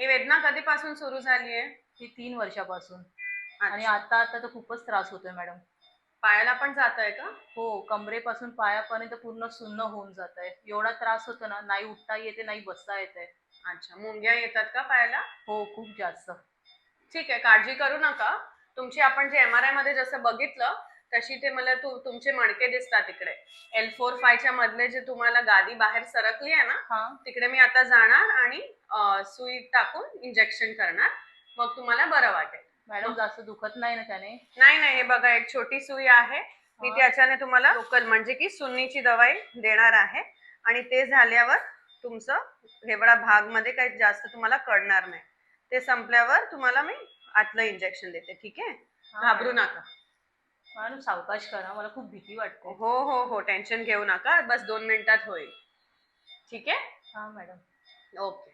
ही वेदना कधीपासून सुरू झाली आहे? ही 3 वर्षापासून. आणि अच्छा. आता आता तर खूपच त्रास होतोय मॅडम. पायाला पण जात आहे का? हो, कमरेपासून पायापर्यंत पूर्ण सुन्न होऊन जात आहे. एवढा त्रास होतो ना, नाही उठता येते, नाही बसता येते. अच्छा, मुंग्या येतात का पायाला? हो, खूप जास्त. ठीक आहे, काळजी करू नका. तुमची आपण जे MRI मध्ये जसं बघितलं तशी ते मला तुमचे मणके दिसतात तिकडे. L4-5 मधले जे तुम्हाला गादी बाहेर सरकली आहे ना, हां. तिकडे मी आता जाणार आणि सुई टाकून इंजेक्शन करणार. मग तुम्हाला बरं वाटेल. मॅडम मग जास्त दुखत नाही ना त्याने? नाही नाही, हे बघा एक छोटी सुई आहे. मी हां. त्याच्याने तुम्हाला लोकल म्हणजे की सुन्नीची दवाई देणार आहे आणि ते झाल्यावर तुमचं हेवढा भाग मध्ये काही जास्त तुम्हाला कळणार नाही. ते संपल्यावर तुम्हाला मी आतलं इंजेक्शन देते. ठीक आहे, घाबरू नका. मॅडम सावकाश करा, मला खूप भीती वाटते. हो हो हो, टेन्शन घेऊ नका. बस 2 मिनिटात होईल. ठीक आहे. हां मॅडम. ओके.